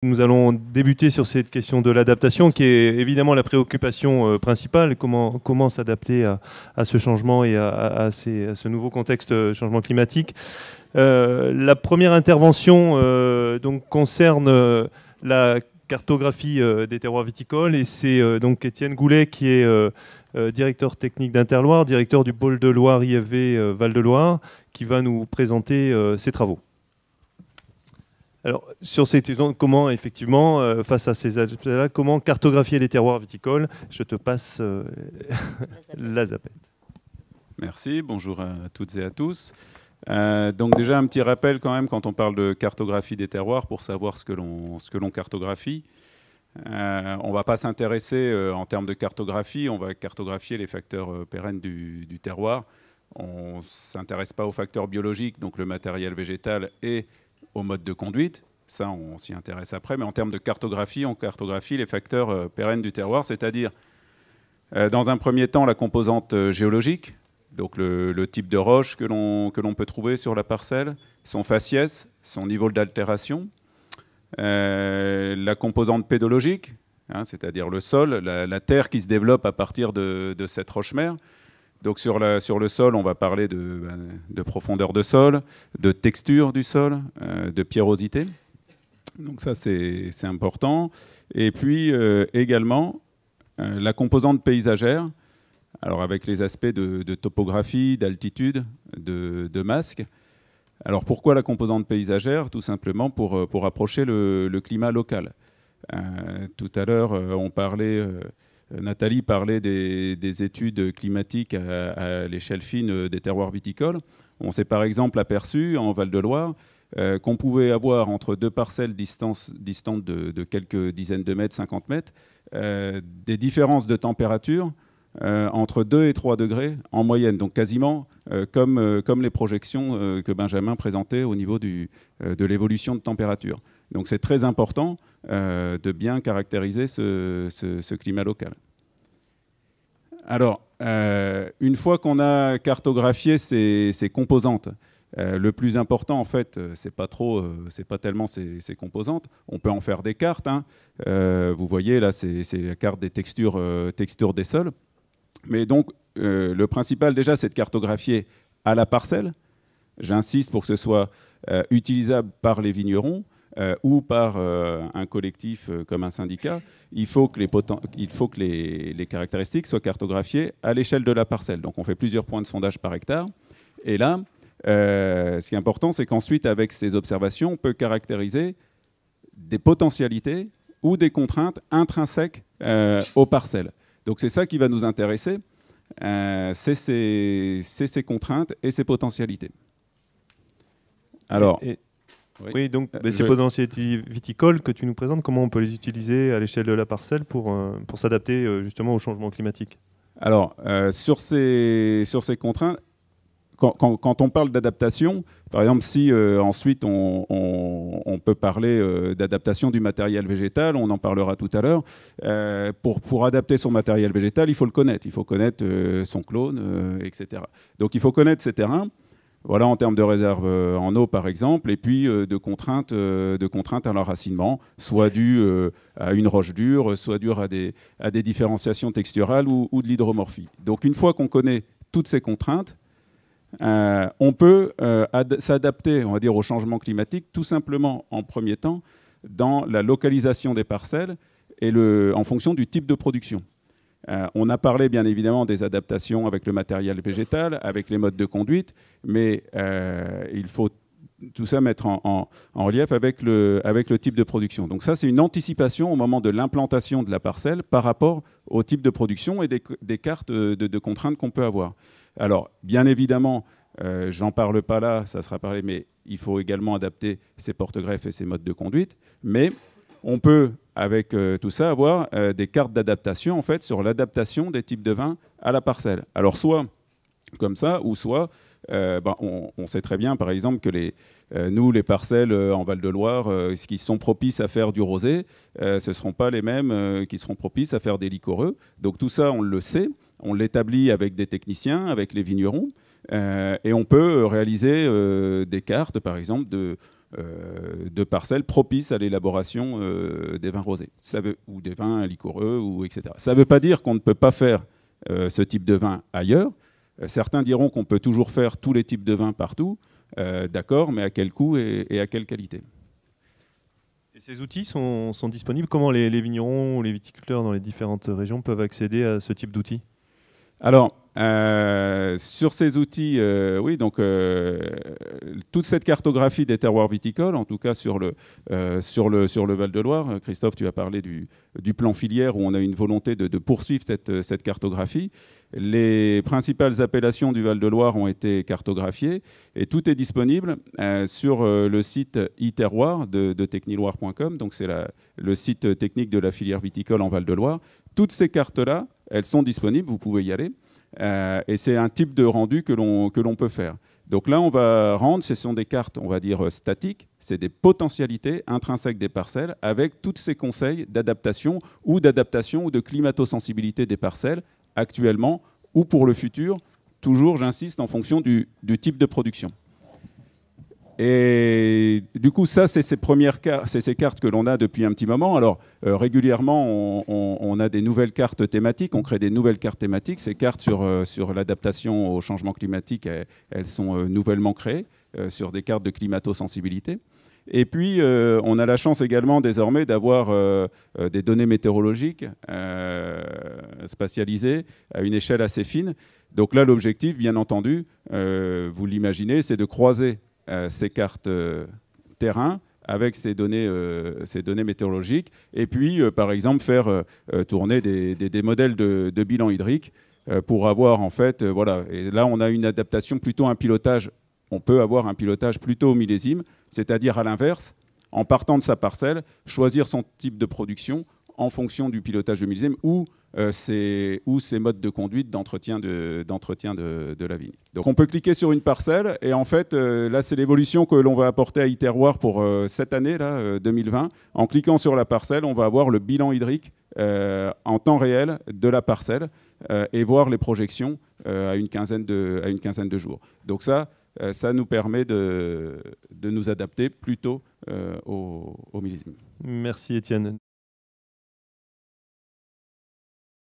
Nous allons débuter sur cette question de l'adaptation, qui est évidemment la préoccupation principale. Comment s'adapter à ce changement et à ce nouveau contexte changement climatique. La première intervention donc, concerne la cartographie des terroirs viticoles, et c'est donc Étienne Goulet qui est directeur technique d'Interloire, directeur du pôle de Loire IFV Val-de-Loire, qui va nous présenter ses travaux. Alors, sur cette question, comment, effectivement, face à ces aspects-là, comment cartographier les terroirs viticoles? Je te passe la zapette. Merci, bonjour à toutes et à tous. Donc déjà, un petit rappel quand même, quand on parle de cartographie des terroirs, pour savoir ce que l'on cartographie. On ne va pas s'intéresser en termes de cartographie, on va cartographier les facteurs pérennes du terroir. On ne s'intéresse pas aux facteurs biologiques, donc le matériel végétal et au mode de conduite, ça on s'y intéresse après, mais en termes de cartographie, on cartographie les facteurs pérennes du terroir, c'est-à-dire dans un premier temps la composante géologique, donc le type de roche que l'on peut trouver sur la parcelle, son faciès, son niveau d'altération, la composante pédologique, hein, c'est-à-dire le sol, la terre qui se développe à partir de cette roche-mère. Donc sur le sol, on va parler de profondeur de sol, de texture du sol, de pierrosité. Donc ça, c'est important. Et puis également, la composante paysagère, alors avec les aspects de topographie, d'altitude, de masque. Alors pourquoi la composante paysagère? Tout simplement pour approcher le climat local. Tout à l'heure, Nathalie parlait des études climatiques à l'échelle fine des terroirs viticoles. On s'est par exemple aperçu en Val-de-Loire qu'on pouvait avoir entre deux parcelles distantes de quelques dizaines de mètres, 50 mètres, des différences de température entre 2 et 3 degrés en moyenne, donc quasiment comme les projections que Benjamin présentait au niveau de l'évolution de température. Donc c'est très important de bien caractériser ce climat local. Alors, une fois qu'on a cartographié ces composantes, le plus important en fait, c'est pas tellement ces composantes. On peut en faire des cartes. Hein. Vous voyez là, c'est la carte des textures des sols. Mais donc, le principal déjà, c'est de cartographier à la parcelle. J'insiste pour que ce soit utilisable par les vignerons ou par un collectif comme un syndicat. Il faut que les caractéristiques soient cartographiées à l'échelle de la parcelle. Donc on fait plusieurs points de sondage par hectare. Et là, ce qui est important, c'est qu'ensuite, avec ces observations, on peut caractériser des potentialités ou des contraintes intrinsèques aux parcelles. Donc c'est ça qui va nous intéresser, c'est ces contraintes et ces potentialités. Alors, oui, donc ces potentialités viticoles que tu nous présentes, comment on peut les utiliser à l'échelle de la parcelle pour s'adapter justement au changement climatique? Alors, sur ces contraintes, quand on parle d'adaptation, par exemple, si ensuite on peut parler d'adaptation du matériel végétal, on en parlera tout à l'heure. Pour adapter son matériel végétal, il faut le connaître. Il faut connaître son clone, etc. Donc il faut connaître ces terrains. Voilà, en termes de réserve en eau, par exemple, et puis de contraintes à l'enracinement, soit dues à une roche dure, soit dues à des différenciations texturales ou de l'hydromorphie. Donc une fois qu'on connaît toutes ces contraintes, on peut s'adapter, on va dire, au changement climatique, tout simplement en premier temps dans la localisation des parcelles et en fonction du type de production. On a parlé bien évidemment des adaptations avec le matériel végétal, avec les modes de conduite, mais il faut tout ça mettre en relief avec le type de production. Donc ça, c'est une anticipation au moment de l'implantation de la parcelle par rapport au type de production et des cartes de contraintes qu'on peut avoir. Alors, bien évidemment, j'en parle pas là, ça sera parlé, mais il faut également adapter ces porte-greffes et ces modes de conduite. Mais on peut, avec tout ça, avoir des cartes d'adaptation, en fait, sur l'adaptation des types de vins à la parcelle. Alors, soit comme ça, ou soit, on sait très bien, par exemple, que nous, les parcelles en Val-de-Loire, ce qui sont propices à faire du rosé, ce ne seront pas les mêmes qui seront propices à faire des liquoreux. Donc tout ça, on le sait. On l'établit avec des techniciens, avec les vignerons, et on peut réaliser des cartes, par exemple, de parcelles propices à l'élaboration des vins rosés, ou des vins liquoreux, etc. Ça ne veut pas dire qu'on ne peut pas faire ce type de vin ailleurs. Certains diront qu'on peut toujours faire tous les types de vins partout, d'accord, mais à quel coût et à quelle qualité? Et ces outils sont disponibles? Comment les vignerons ou les viticulteurs dans les différentes régions peuvent accéder à ce type d'outils? Alors, sur ces outils, oui, donc toute cette cartographie des terroirs viticoles, en tout cas sur le Val-de-Loire, Christophe, tu as parlé du plan filière où on a une volonté de poursuivre cette cartographie. Les principales appellations du Val-de-Loire ont été cartographiées et tout est disponible sur le site e-terroir de techniloire.com, donc c'est le site technique de la filière viticole en Val-de-Loire. Toutes ces cartes-là, elles sont disponibles, vous pouvez y aller. Et c'est un type de rendu que l'on peut faire. Donc là, on va rendre, ce sont des cartes, on va dire, statiques, c'est des potentialités intrinsèques des parcelles avec tous ces conseils d'adaptation ou de climato-sensibilité des parcelles actuellement ou pour le futur, toujours, j'insiste, en fonction du type de production. Et du coup, ça, c'est ces cartes que l'on a depuis un petit moment. Alors, régulièrement, on a des nouvelles cartes thématiques, on crée des nouvelles cartes thématiques. Ces cartes sur l'adaptation au changement climatique, elles sont nouvellement créées sur des cartes de climato-sensibilité. Et puis, on a la chance également désormais d'avoir des données météorologiques spatialisées à une échelle assez fine. Donc là, l'objectif, bien entendu, vous l'imaginez, c'est de croiser ces cartes terrain avec ces données météorologiques, et puis par exemple faire tourner des modèles de bilan hydrique pour avoir en fait, voilà, et là on a une adaptation, plutôt un pilotage, on peut avoir un pilotage plutôt au millésime, c'est-à-dire à l'inverse, en partant de sa parcelle, choisir son type de production en fonction du pilotage de millésime ou ces modes de conduite d'entretien de la vigne. Donc on peut cliquer sur une parcelle et en fait là c'est l'évolution que l'on va apporter à e-terroir pour cette année là 2020. En cliquant sur la parcelle, on va avoir le bilan hydrique en temps réel de la parcelle et voir les projections à une quinzaine de jours. Donc ça nous permet de nous adapter plutôt au millésime. Merci Étienne.